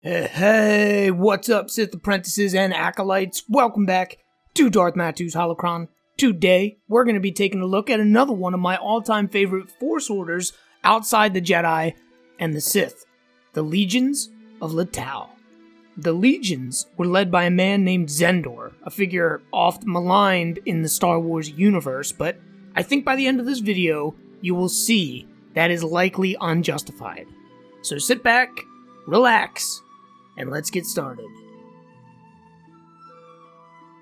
Hey, what's up, Sith apprentices and acolytes? Welcome back to Darth Matu's Holocron. Today, we're going to be taking a look at another one of my all-time favorite Force Orders outside the Jedi and the Sith, the Legions of Lettow. The Legions were led by a man named Xendor, a figure oft maligned in the Star Wars universe, but I think by the end of this video, you will see that is likely unjustified. So sit back, relax, and let's get started.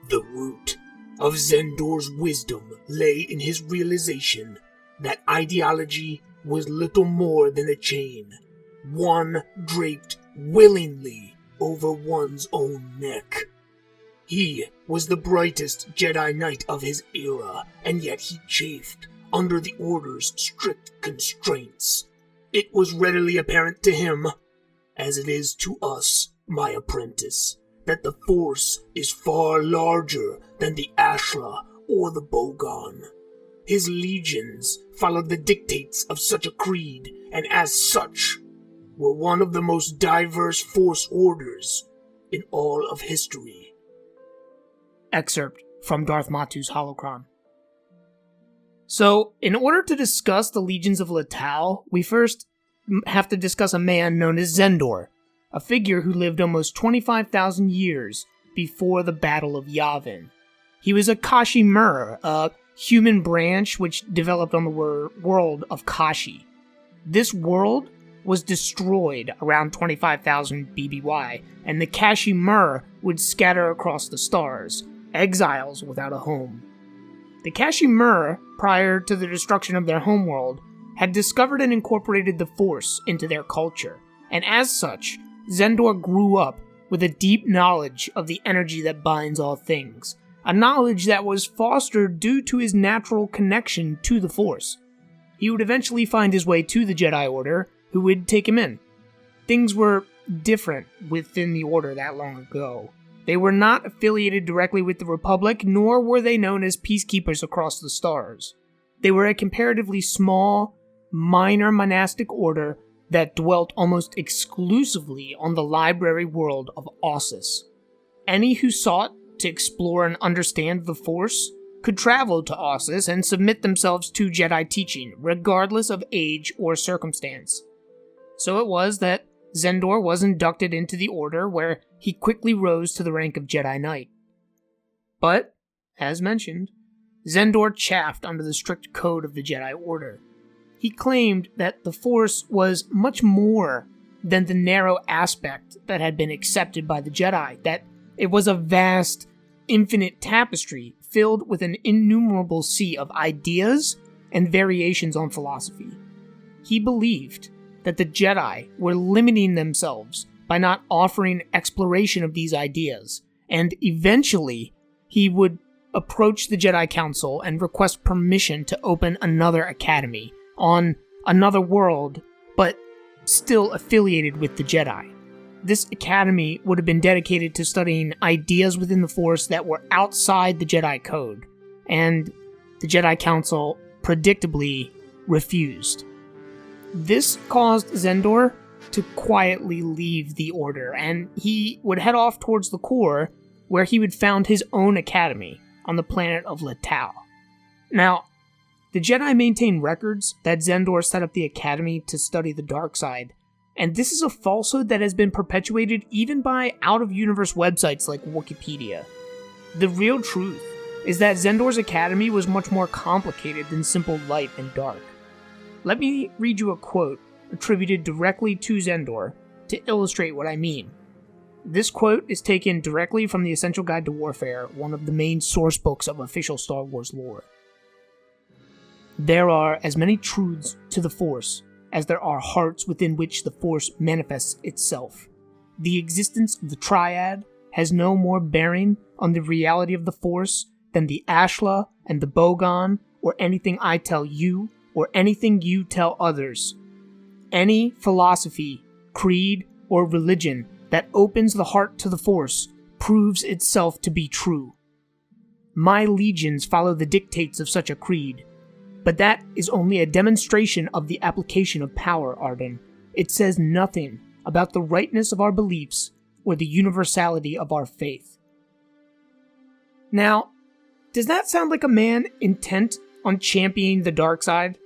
The root of Xendor's wisdom lay in his realization that ideology was little more than a chain, one draped willingly over one's own neck. He was the brightest Jedi Knight of his era, and yet he chafed under the Order's strict constraints. It was readily apparent to him, as it is to us, my apprentice, that the Force is far larger than the Ashla or the Bogon. His legions followed the dictates of such a creed, and as such, were one of the most diverse Force orders in all of history. Excerpt from Darth Matu's Holocron. So, in order to discuss the Legions of Lettow, we first have to discuss a man known as Xendor, a figure who lived almost 25,000 years before the Battle of Yavin. He was a Kashi Mur, a human branch which developed on the world of Kashi. This world was destroyed around 25,000 BBY, and the Kashi Mur would scatter across the stars, exiles without a home. The Kashi Mur, prior to the destruction of their homeworld, had discovered and incorporated the Force into their culture, and as such, Xendor grew up with a deep knowledge of the energy that binds all things, a knowledge that was fostered due to his natural connection to the Force. He would eventually find his way to the Jedi Order, who would take him in. Things were different within the Order that long ago. They were not affiliated directly with the Republic, nor were they known as peacekeepers across the stars. They were a comparatively small, minor monastic order that dwelt almost exclusively on the library world of Ossus. Any who sought to explore and understand the Force could travel to Ossus and submit themselves to Jedi teaching, regardless of age or circumstance. So it was that Xendor was inducted into the Order, where he quickly rose to the rank of Jedi Knight. But, as mentioned, Xendor chafed under the strict code of the Jedi Order. He claimed that the Force was much more than the narrow aspect that had been accepted by the Jedi, that it was a vast, infinite tapestry filled with an innumerable sea of ideas and variations on philosophy. He believed that the Jedi were limiting themselves by not offering exploration of these ideas, and eventually he would approach the Jedi Council and request permission to open another academy on another world, but still affiliated with the Jedi. This academy would have been dedicated to studying ideas within the Force that were outside the Jedi Code, and the Jedi Council predictably refused. This caused Xendor to quietly leave the Order, and he would head off towards the core, where he would found his own academy on the planet of Lettow. Now, the Jedi maintain records that Xendor set up the academy to study the dark side, and this is a falsehood that has been perpetuated even by out-of-universe websites like Wikipedia. The real truth is that Xendor's academy was much more complicated than simple light and dark. Let me read you a quote attributed directly to Xendor to illustrate what I mean. This quote is taken directly from the Essential Guide to Warfare, one of the main source books of official Star Wars lore. There are as many truths to the Force as there are hearts within which the Force manifests itself. The existence of the Triad has no more bearing on the reality of the Force than the Ashla and the Bogon, or anything I tell you, or anything you tell others. Any philosophy, creed, or religion that opens the heart to the Force proves itself to be true. My legions follow the dictates of such a creed, but that is only a demonstration of the application of power, Arden. It says nothing about the rightness of our beliefs or the universality of our faith. Now, does that sound like a man intent on championing the dark side?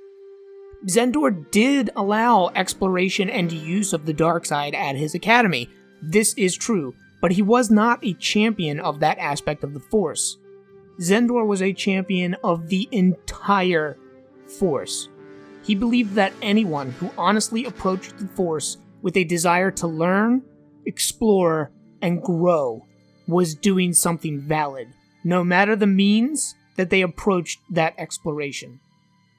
Xendor did allow exploration and use of the dark side at his academy. This is true, but he was not a champion of that aspect of the Force. Xendor was a champion of the entire Force. He believed that anyone who honestly approached the Force with a desire to learn, explore, and grow was doing something valid, no matter the means that they approached that exploration.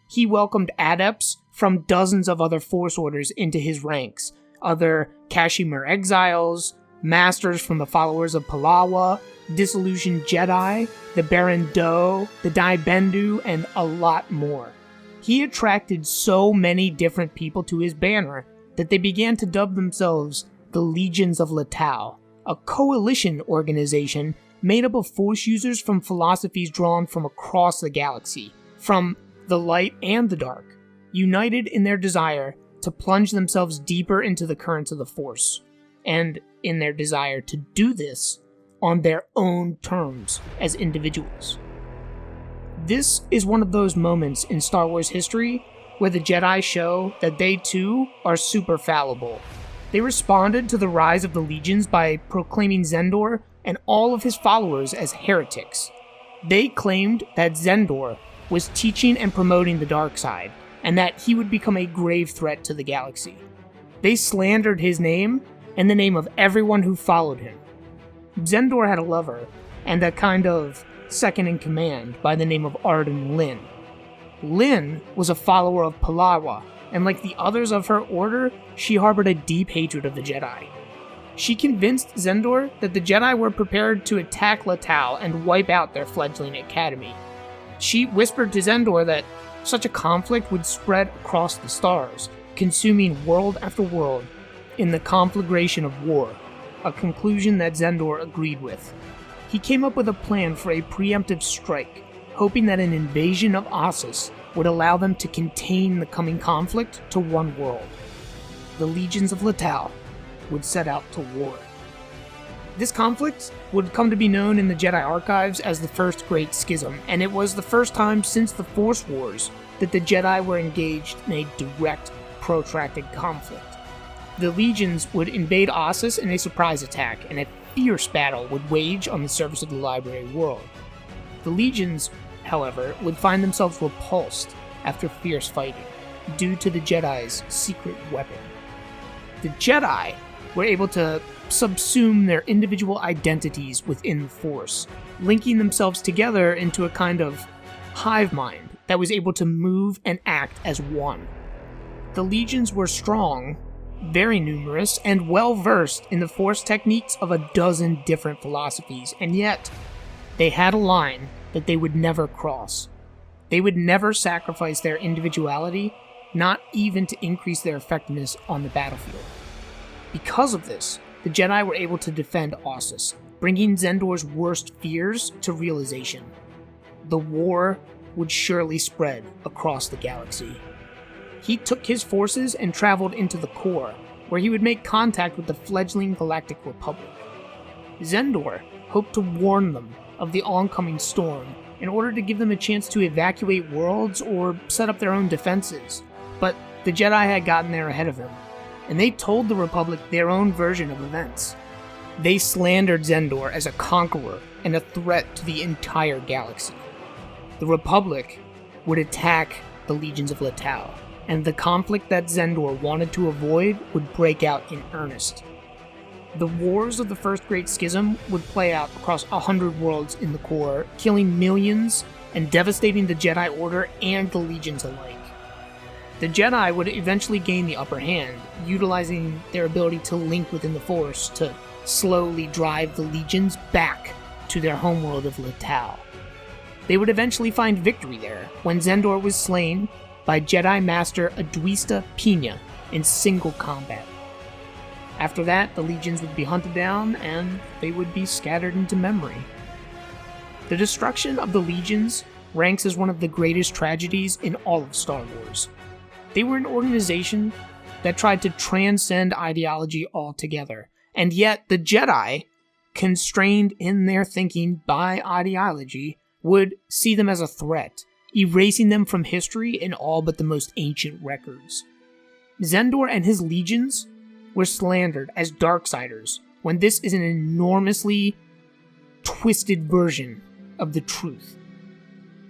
He welcomed adepts from dozens of other Force orders into his ranks, other Kashmir exiles, masters from the followers of Palawa, disillusioned Jedi, the Baron Do, the Dai Bendu, and a lot more. He attracted so many different people to his banner that they began to dub themselves the Legions of Lettow, a coalition organization made up of Force users from philosophies drawn from across the galaxy, from the light and the dark, united in their desire to plunge themselves deeper into the currents of the Force, and in their desire to do this on their own terms as individuals. This is one of those moments in Star Wars history where the Jedi show that they too are super fallible. They responded to the rise of the Legions by proclaiming Xendor and all of his followers as heretics. They claimed that Xendor was teaching and promoting the dark side, and that he would become a grave threat to the galaxy. They slandered his name and the name of everyone who followed him. Xendor had a lover, and a kind of second-in-command by the name of Arden Lyn. Lyn was a follower of Palawa, and like the others of her order, she harbored a deep hatred of the Jedi. She convinced Xendor that the Jedi were prepared to attack Lettow and wipe out their fledgling academy. She whispered to Xendor that such a conflict would spread across the stars, consuming world after world in the conflagration of war, a conclusion that Xendor agreed with. He came up with a plan for a preemptive strike, hoping that an invasion of Ossus would allow them to contain the coming conflict to one world. The Legions of Lettow would set out to war. This conflict would come to be known in the Jedi archives as the First Great Schism, and it was the first time since the Force Wars that the Jedi were engaged in a direct, protracted conflict. The Legions would invade Ossus in a surprise attack, and a fierce battle would wage on the surface of the library world. The Legions, however, would find themselves repulsed after fierce fighting, due to the Jedi's secret weapon. The Jedi were able to subsume their individual identities within the Force, linking themselves together into a kind of hive mind that was able to move and act as one. The Legions were strong, very numerous, and well-versed in the Force techniques of a dozen different philosophies, and yet they had a line that they would never cross. They would never sacrifice their individuality, not even to increase their effectiveness on the battlefield. Because of this, the Jedi were able to defend Ossus, bringing Xendor's worst fears to realization. The war would surely spread across the galaxy. He took his forces and traveled into the core, where he would make contact with the fledgling Galactic Republic. Xendor hoped to warn them of the oncoming storm in order to give them a chance to evacuate worlds or set up their own defenses, but the Jedi had gotten there ahead of him, and they told the Republic their own version of events. They slandered Xendor as a conqueror and a threat to the entire galaxy. The Republic would attack the Legions of Lettow, and the conflict that Xendor wanted to avoid would break out in earnest. The wars of the First Great Schism would play out across 100 worlds in the core, killing millions and devastating the Jedi Order and the Legions alike. The Jedi would eventually gain the upper hand, utilizing their ability to link within the Force to slowly drive the Legions back to their homeworld of Lettow. They would eventually find victory there when Xendor was slain by Jedi Master Adwista Pina in single combat. After that, the Legions would be hunted down and they would be scattered into memory. The destruction of the Legions ranks as one of the greatest tragedies in all of Star Wars. They were an organization that tried to transcend ideology altogether. And yet, the Jedi, constrained in their thinking by ideology, would see them as a threat, erasing them from history in all but the most ancient records. Xendor and his legions were slandered as Darksiders, when this is an enormously twisted version of the truth.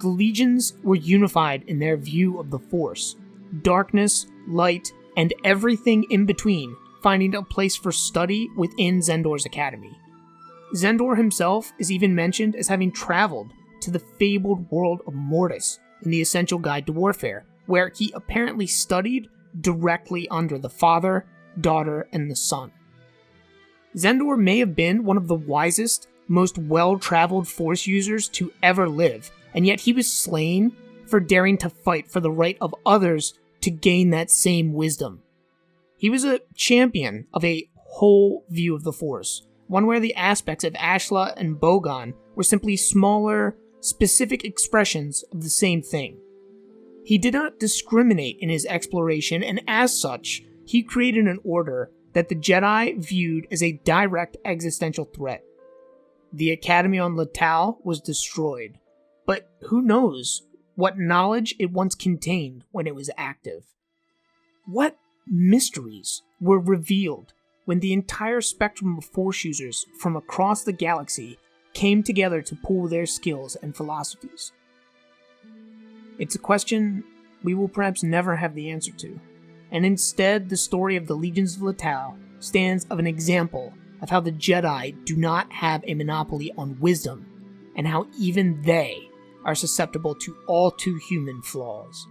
The legions were unified in their view of the Force, darkness, light, and everything in between, finding a place for study within Xendor's academy. Xendor himself is even mentioned as having traveled to the fabled world of Mortis in the Essential Guide to Warfare, where he apparently studied directly under the Father, Daughter, and the Son. Xendor may have been one of the wisest, most well-traveled Force users to ever live, and yet he was slain for daring to fight for the right of others to gain that same wisdom. He was a champion of a whole view of the Force, one where the aspects of Ashla and Bogan were simply smaller, specific expressions of the same thing. He did not discriminate in his exploration, and as such, he created an order that the Jedi viewed as a direct existential threat. The Academy on Lettow was destroyed, but who knows what knowledge it once contained when it was active. What mysteries were revealed when the entire spectrum of Force users from across the galaxy came together to pool their skills and philosophies? It's a question we will perhaps never have the answer to, and instead the story of the Legions of Lettow stands as an example of how the Jedi do not have a monopoly on wisdom, and how even they are susceptible to all too human flaws.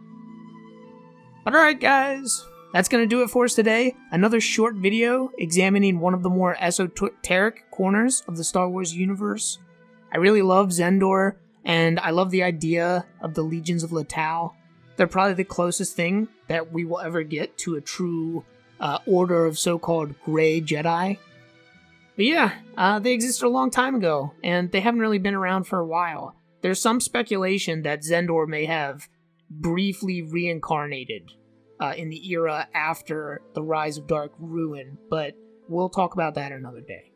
But alright guys, that's going to do it for us today. Another short video examining one of the more esoteric corners of the Star Wars universe. I really love Xendor, and I love the idea of the Legions of Lettow. They're probably the closest thing that we will ever get to a true order of so-called gray Jedi. But yeah, they existed a long time ago, and they haven't really been around for a while. There's some speculation that Xendor may have briefly reincarnated in the era after the Rise of Dark Ruin, but we'll talk about that another day.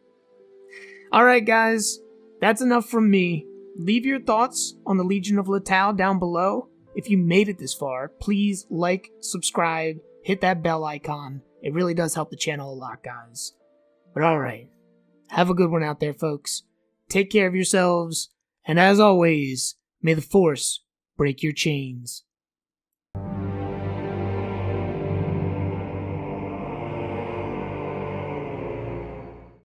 Alright guys, that's enough from me. Leave your thoughts on the Legion of Lettow down below. If you made it this far, please like, subscribe, hit that bell icon. It really does help the channel a lot, guys. But alright, have a good one out there, folks. Take care of yourselves, and as always, may the Force break your chains.